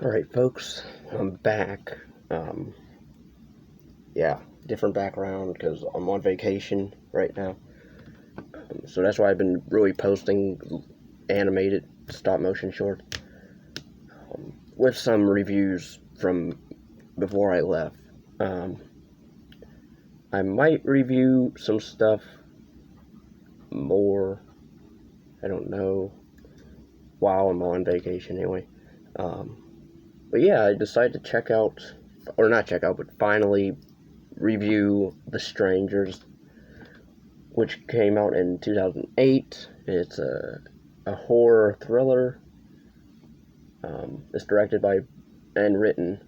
Alright, folks, I'm back. Yeah, different background because I'm on vacation right now. So that's why I've been really posting animated stop-motion shorts with some reviews from before I left. I might review some stuff more, I don't know, while I'm on vacation anyway. But yeah, I decided to check out, or not check out, but finally review The Strangers, which came out in 2008. It's a horror thriller. It's directed by and written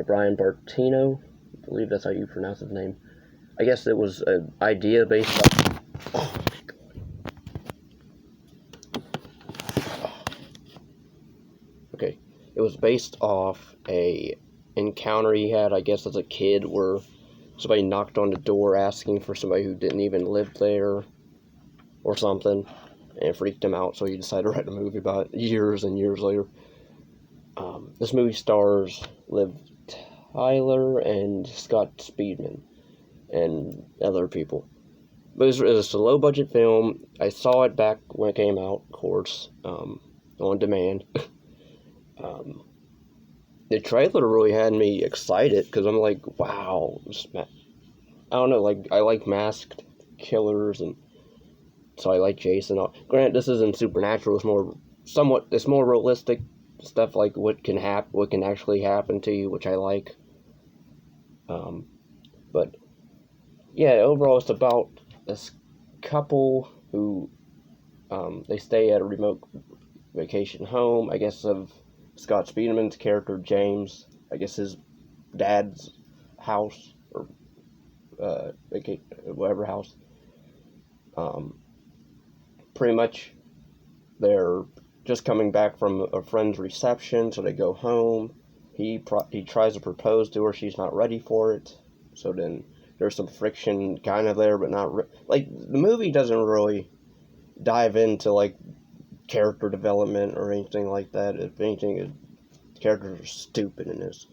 Bryan Bertino. I believe that's how you pronounce his name. I guess it was an idea based on... Oh my god. Okay. It was based off a encounter he had, I guess, as a kid, where somebody knocked on the door asking for somebody who didn't even live there or something, and it freaked him out, so he decided to write a movie about it years and years later. This movie stars Liv Tyler and Scott Speedman and other people. But it's a low-budget film. I saw it back when it came out, of course, on demand. The trailer really had me excited, because I'm like, wow. I don't know, like, I like masked killers, and so I like Jason. Granted, this isn't supernatural. It's more realistic stuff, like what can actually happen to you, which I like. But yeah, overall, it's about this couple who they stay at a remote vacation home, I guess, of Scott Speedman's character James. I guess his dad's house, or whatever house. Pretty much, they're just coming back from a friend's reception, so they go home. He tries to propose to her. She's not ready for it. So then there's some friction kind of there, but not like, the movie doesn't really dive into like character development or anything like that. If anything, the characters are stupid in this.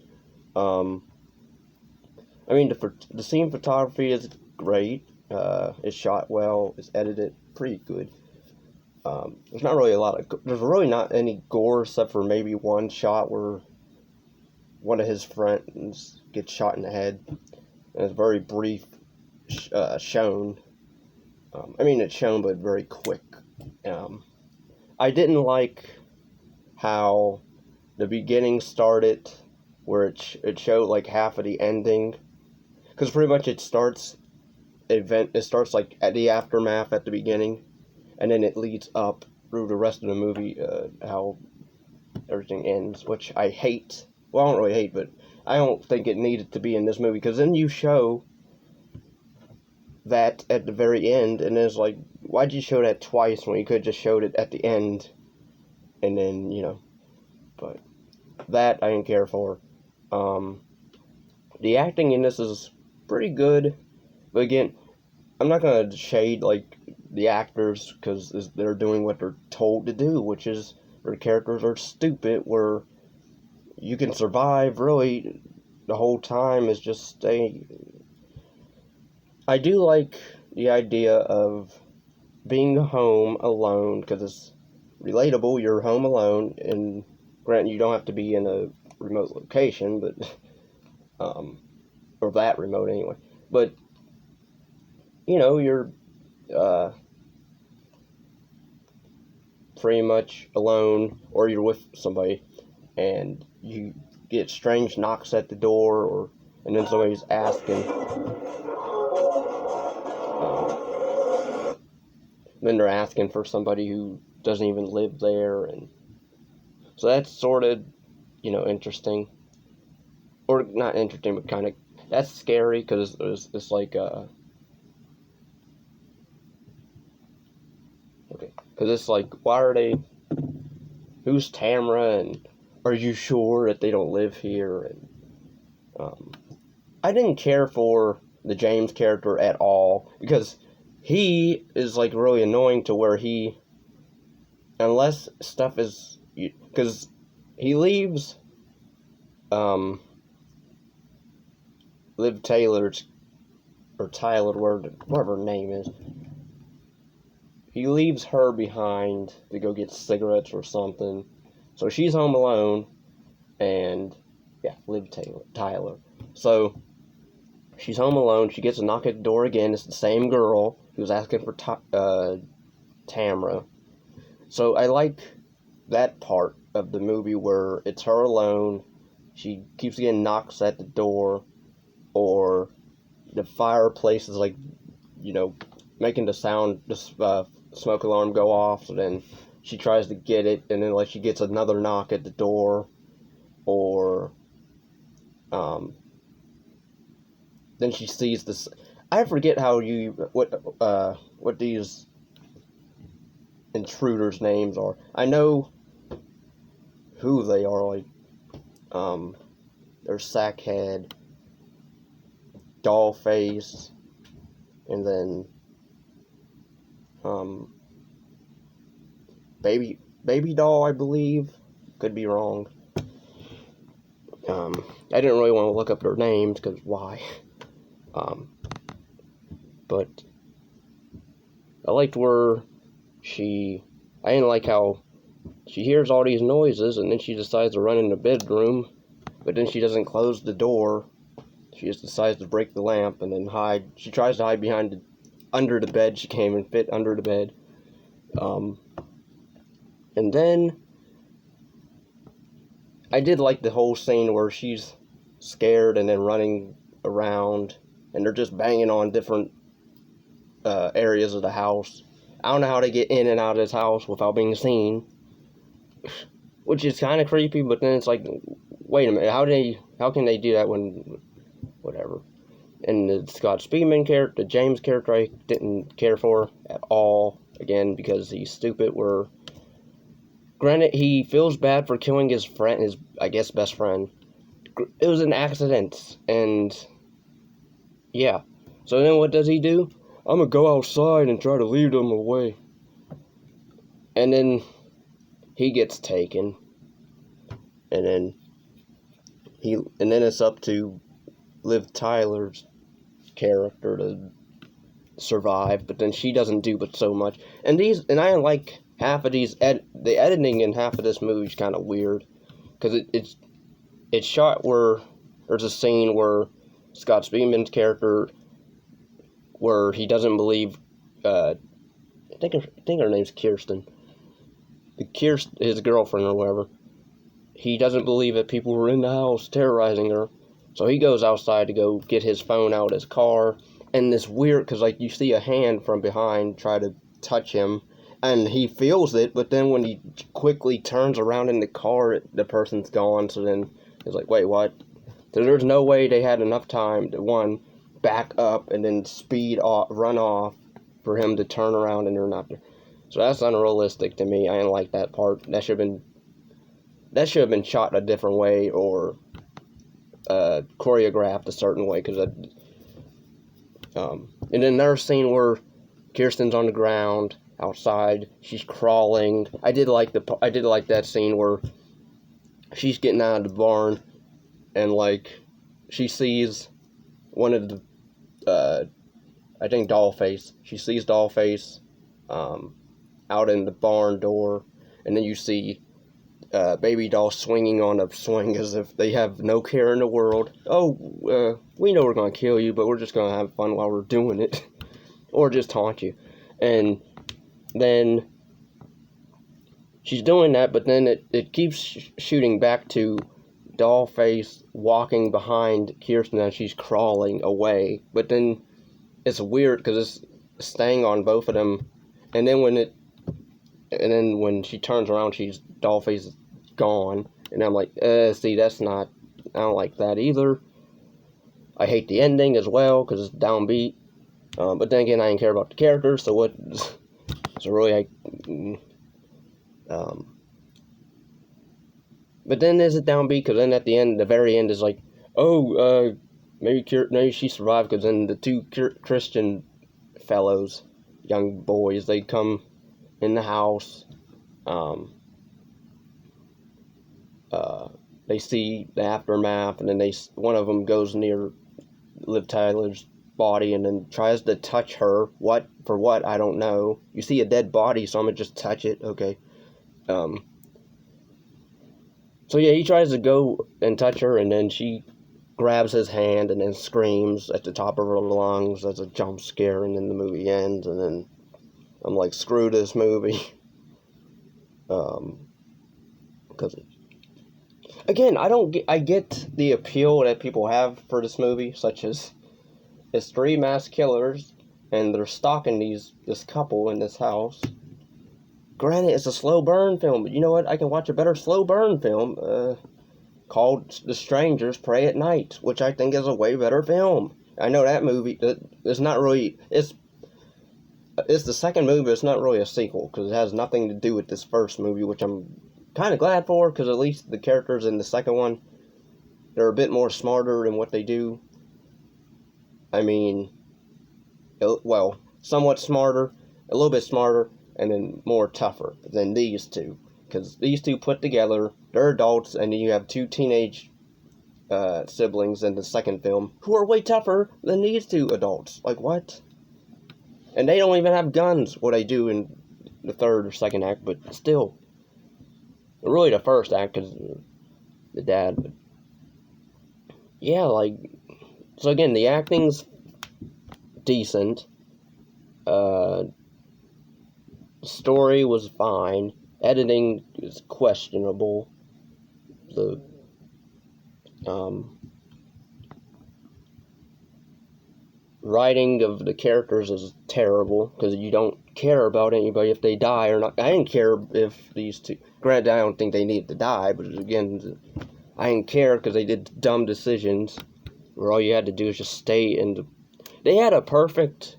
I mean, the scene photography is great. It's shot well. It's edited pretty good. There's really not any gore, except for maybe one shot where one of his friends gets shot in the head, and it's very brief shown. I mean, it's shown, but very quick. I didn't like how the beginning started, where it showed like half of the ending, because pretty much it starts like at the aftermath at the beginning, and then it leads up through the rest of the movie, how everything ends, which I hate. Well, I don't really hate, but I don't think it needed to be in this movie, because then you show that at the very end, and it's like, why'd you show that twice when you could have just showed it at the end, and then, but that I didn't care for. The acting in this is pretty good, but again, I'm not gonna shade, like, the actors, because they're doing what they're told to do, which is, their characters are stupid, where you can survive, really, the whole time is just stay. I do like the idea of being home alone, because it's relatable. You're home alone, and granted, you don't have to be in a remote location, but, or that remote anyway, but, you're, pretty much alone, or you're with somebody, and you get strange knocks at the door, and then somebody's asking, then they're asking for somebody who doesn't even live there, and so that's sort of, interesting, or not interesting, but kind of, that's scary, because it's like, because it's like, who's Tamara, and are you sure that they don't live here? And I didn't care for the James character at all, because he is like really annoying, to where unless stuff is, because he leaves Liv Taylor's, or Tyler, whatever her name is, he leaves her behind to go get cigarettes or something. So she's home alone, and yeah, Liv Tyler. So she's home alone. She gets a knock at the door again. It's the same girl who's asking for Tamra. So I like that part of the movie where it's her alone. She keeps getting knocks at the door, or the fireplace is like, making the sound, the smoke alarm go off. So then she tries to get it, and then like she gets another knock at the door, or then she sees this. I forget what these intruders' names are. I know who they are, like there's Sackhead, Dollface, and then Baby Doll, I believe. Could be wrong. I didn't really want to look up their names, because why? But I liked where I didn't like how she hears all these noises, and then she decides to run in the bedroom, but then she doesn't close the door. She just decides to break the lamp and then hide. She tries to hide under the bed. She can't even fit under the bed. And then I did like the whole scene where she's scared and then running around, and they're just banging on different areas of the house. I don't know how they get in and out of this house without being seen, which is kind of creepy. But then it's like, wait a minute, how can they do that when, whatever. And the Scott Speedman character, the James character, I didn't care for at all. Again, because he's stupid. Granted, he feels bad for killing his friend, his, I guess, best friend. It was an accident, and yeah. So then what does he do? I'm gonna go outside and try to lead them away. And then he gets taken. And then it's up to Liv Tyler's character to survive, but then she doesn't do but so much. And I like half of these, the editing in half of this movie is kind of weird, because it's shot where there's a scene where Scott Speedman's character, where he doesn't believe, I think her name's Kirsten, his girlfriend or whatever. He doesn't believe that people were in the house terrorizing her, so he goes outside to go get his phone out of his car, and this weird, because like you see a hand from behind try to touch him, and he feels it, but then when he quickly turns around in the car, the person's gone. So then he's like, wait, what? So there's no way they had enough time to, one, back up and then run off for him to turn around and they're not there. So that's unrealistic to me. I didn't like that part. That should have been shot a different way, or choreographed a certain way. And then there's a scene where Kirsten's on the ground outside. She's crawling. I did like that scene where she's getting out of the barn, and like she sees one of the I think Dollface. She sees Dollface out in the barn door, and then you see Baby Doll swinging on a swing as if they have no care in the world. Oh, we know we're gonna kill you, but we're just gonna have fun while we're doing it, or just taunt you. And then she's doing that, but then it keeps shooting back to Dollface walking behind Kirsten as she's crawling away. But then it's weird because it's staying on both of them, and then when she turns around, Dollface is gone, and I'm like, see, I don't like that either. I hate the ending as well because it's downbeat. But then again, I didn't care about the characters, so what? So really, but then there's a downbeat, because then at the very end is like, oh, maybe she survived, because then the two Christian fellows, young boys, they come in the house. they see the aftermath, and then one of them goes near Liv Tyler's body and then tries to touch her. What I don't know. You see a dead body, so I'm gonna just touch it. Okay. So yeah, he tries to go and touch her, and then she grabs his hand and then screams at the top of her lungs as a jump scare, and then the movie ends, and then I'm like, screw this movie. Because again, I get the appeal that people have for this movie, such as it's 3 mass killers and they're stalking this couple in this house. Granted, it's a slow burn film, but you know what? I can watch a better slow burn film called The Strangers Pray at Night, which I think is a way better film. I know that movie, it's not really, it's the second movie, but it's not really a sequel, because it has nothing to do with this first movie, which I'm kind of glad for, because at least the characters in the second one, they're a bit more smarter in what they do. I mean, well, somewhat smarter, a little bit smarter, and then more tougher than these two. Because these two put together, they're adults, and then you have 2 teenage siblings in the second film who are way tougher than these 2 adults. Like, what? And they don't even have guns, what they do in the third or second act, but still. Really the first act, because the dad, but yeah, like, so again, the acting's decent, story was fine, editing is questionable, the, writing of the characters is terrible, because you don't care about anybody if they die or not. I didn't care if these two, granted I don't think they need to die, but again, I didn't care because they did dumb decisions, where all you had to do is just stay in they had a perfect,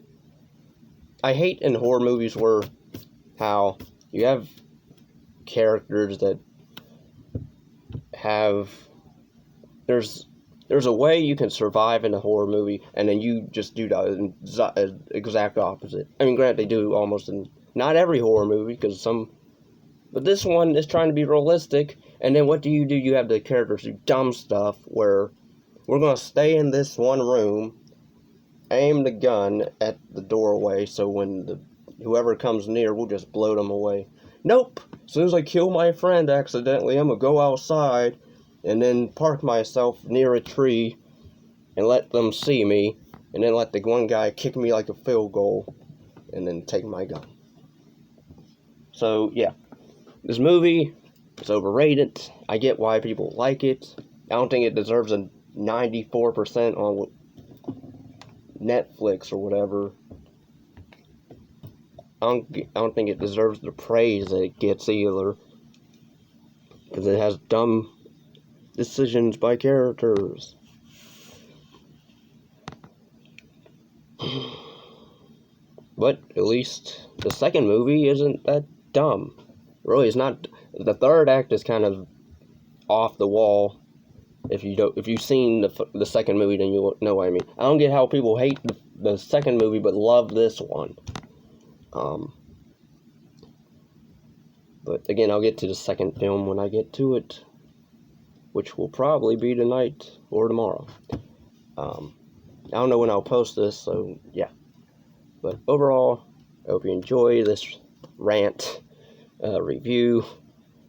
I hate in horror movies where, how you have characters that have, there's a way you can survive in a horror movie, and then you just do the exact opposite. I mean, granted, they do almost in, not every horror movie, because but this one is trying to be realistic, and then what do? You have the characters do dumb stuff, where we're going to stay in this one room, aim the gun at the doorway, so when whoever comes near, we'll just blow them away. Nope! As soon as I kill my friend accidentally, I'm going to go outside, and then park myself near a tree, and let them see me, and then let the one guy kick me like a field goal, and then take my gun. So, yeah. This movie is overrated. I get why people like it. I don't think it deserves a 94% on Netflix or whatever. I don't think it deserves the praise that it gets either, because it has dumb decisions by characters. But at least the second movie isn't that dumb. Really, it's not. The third act is kind of off the wall. If you've seen the second movie, then you know what I mean. I don't get how people hate the second movie but love this one. But again, I'll get to the second film when I get to it, which will probably be tonight or tomorrow. I don't know when I'll post this, so yeah. But overall, I hope you enjoy this rant review,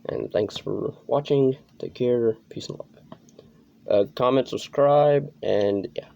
and thanks for watching. Take care, peace and love. Comment, subscribe, and yeah.